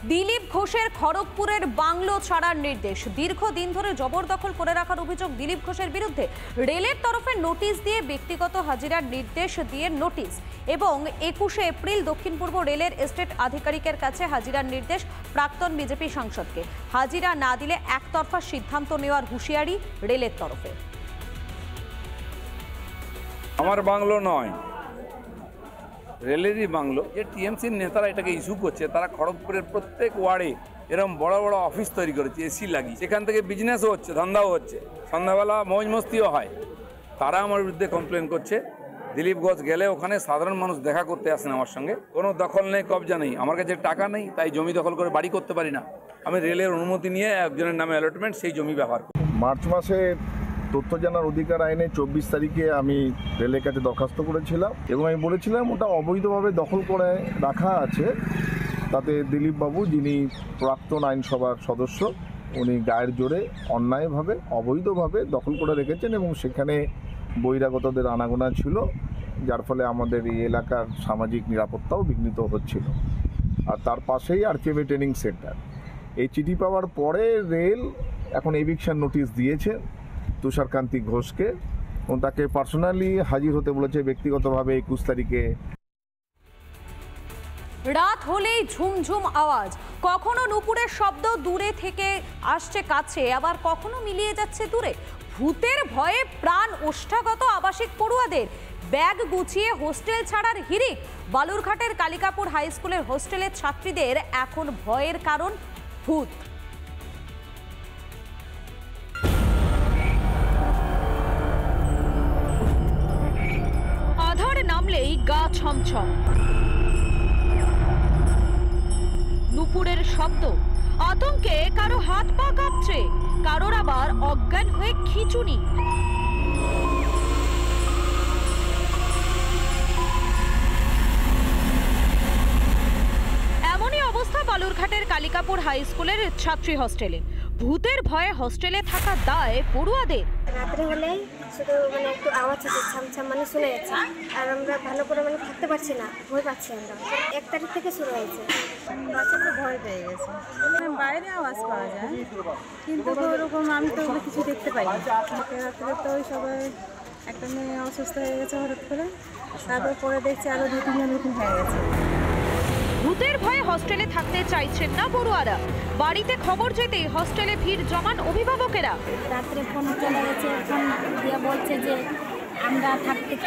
দিলীপ ঘোষের খড়গপুরের বাংলো ছাড়ার নির্দেশ। দীর্ঘদিন ধরে জবরদখল করে রাখার অভিযোগ দিলীপ ঘোষের বিরুদ্ধে। রেলের তরফে নোটিশ দিয়ে ব্যক্তিগত হাজিরার নির্দেশ দিয়ে নোটিশ এবং 21শে এপ্রিল দক্ষিণ পূর্ব রেলের এস্টেট আধিকারিকের কাছে হাজিরার নির্দেশ প্রাক্তন বিজেপি সাংসদকে। হাজিরা না দিলে একতরফা সিদ্ধান্ত নেওয়ার হুঁশিয়ারি রেলের তরফে। আমার বাংলো নয়, রেলেরই বাংলো। যে টিএমসির নেতারা এটাকে ইস্যু করছে, তারা খড়গপুরের প্রত্যেক ওয়ার্ডে এরকম বড় বড় অফিস তৈরি করেছে, এসি লাগিয়ে, সেখান থেকে বিজনেসও হচ্ছে, ধান্দাও হচ্ছে, সন্ধ্যাবেলা মৌজ মস্তিও হয়। তারা আমার বিরুদ্ধে কমপ্লেন করছে। দিলীপ ঘোষ গেলে ওখানে সাধারণ মানুষ দেখা করতে আসেন আমার সঙ্গে। কোনো দখল নেই, কবজা নেই, আমার কাছে টাকা নেই, তাই জমি দখল করে বাড়ি করতে পারি না। আমি রেলের অনুমতি নিয়ে একজনের নামে অ্যালটমেন্ট, সেই জমি ব্যবহার করি। মার্চ মাসে তথ্য জানার অধিকার আইনে 24 তারিখে আমি রেলের কাছে দরখাস্ত করেছিলাম এবং আমি বলেছিলাম ওটা অবৈধভাবে দখল করে রাখা আছে। তাতে দিলীপবাবু, যিনি প্রাক্তন আইনসভার সদস্য, উনি গায়ের জোরে অন্যায়ভাবে অবৈধভাবে দখল করে রেখেছেন এবং সেখানে বহিরাগতদের আনাগোনা ছিল, যার ফলে আমাদের এই এলাকার সামাজিক নিরাপত্তাও বিঘ্নিত হচ্ছিল। আর তার পাশেই আরকেবি ট্রেনিং সেন্টার। এই চিঠি পাওয়ার পরে রেল এখন এভিকশন নোটিশ দিয়েছে তুষারকান্তি ঘোষকে এবং তাকে পার্সোনালি হাজির হতে বলেছে ব্যক্তিগতভাবে 21 তারিখে। রাত হলেই ঝুমঝুম আওয়াজ, কখনো নুপুরের শব্দ দূরে থেকে আসছে কাছে, আবার কখনো মিলিয়ে যাচ্ছে দূরে। ভূতের ভয়ে প্রাণ ওষ্ঠাগত আবাসিক পড়ুয়াদের। ব্যাগ গুছিয়ে হোস্টেল ছাড়ার হিড়িক। বালুরঘাটের কালিকাপুর হাই স্কুলের হোস্টেলের ছাত্রীদের এখন ভয়ের কারণ ভূত। আধার নামলেই গা ছমছম, নুপুরের শব্দ, আতঙ্কে কারো হাত পা কাঁপছে, কারোর আবার অজ্ঞান হয়ে খিঁচুনি। এমনই অবস্থা বালুরঘাটের কালিকাপুর হাই স্কুলের ছাত্রী হোস্টেলে। ভূতের ভয়ে হোস্টেলে থাকা দায় পড়ুয়াদের। রাত্রে হলে শুধু একটু আওয়াজ হচ্ছে, ছামছাম শোনা যাচ্ছে, আর আমরা ভালো করে থাকতে পারছি না, ভয় পাচ্ছি। আমরা 1 তারিখ থেকে শুরু হয়েছে। বাচ্চাটা ভয় পেয়ে গেছে, বাইরে আওয়াজ পাওয়া যায়, কিন্তু ওরকম আমি তো কিছু দেখতে পাই না। রাত্রে তো ওই সবাই একটা মেয়ে অসুস্থ হয়ে গেছে হঠাৎ করে, তারপর পরে দেখছি আরো 2-3 জন এরকম হয়ে গেছে। ভূতের ভয়ে হোস্টেলে থাকতে চাইছেন না পড়ুয়ারা। বাড়িতে খবর যেতেই হোস্টেলে ভিড় জমান অভিভাবকেরা। রাত্রে ফোন চলে গেছে, ফোন দিয়ে বলছে যে আমরা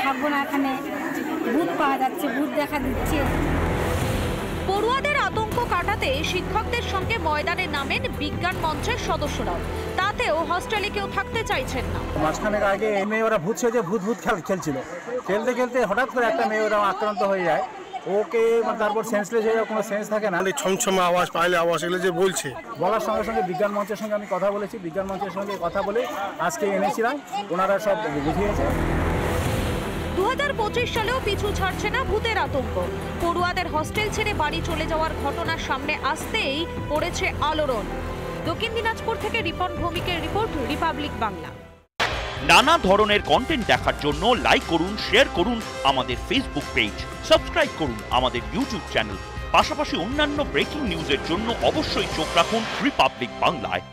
থাকবো না, এখানে ভূত পাওয়া যাচ্ছে, ভূত দেখা দিচ্ছে। পড়ুয়াদের আতঙ্ক কাটাতে শিক্ষকদের সঙ্গে ময়দানে নামেন বিজ্ঞান মঞ্চের সদস্যরাও। তাতেও হোস্টেলে কেউ থাকতে চাইছেন না। মাঝখানের আগে এই মেয়ে ওরা ভূত সেজে ভূত খেলছিল, খেলতে খেলতে হঠাৎ করে একটা মেয়ে ওরা আক্রান্ত হয়ে যায়। ওকে তারপর সেন্সলেস হয়ে কোনো সেন্স থাকে না, ছমছমা আওয়াজ, পাইলে আওয়াজ, এগুলো যে বলছে, বলার সঙ্গে সঙ্গে বিজ্ঞান মঞ্চের সঙ্গে আমি কথা বলেছি। বিজ্ঞান মঞ্চের সঙ্গে কথা বলে আজকে এনেছিলাম, ওনারা সব বুঝিয়েছে। 2025 সালেও পিছু ছাড়ছে না ভূতের আতঙ্ক। পড়ুয়াদের হোস্টেল ছেড়ে বাড়ি চলে যাওয়ার ঘটনার সামনে আসতেই পড়েছে আলোড়ন। দক্ষিণ দিনাজপুর থেকে রিপন ভৌমিকের রিপোর্ট, রিপাবলিক বাংলা। নানা ধরনের কন্টেন্ট দেখার জন্য লাইক করুন, শেয়ার করুন আমাদের ফেসবুক পেজ, সাবস্ক্রাইব করুন আমাদের ইউটিউব চ্যানেল। পাশাপাশি অন্যান্য ব্রেকিং নিউজের জন্য অবশ্যই চোখ রাখুন রিপাবলিক বাংলায়।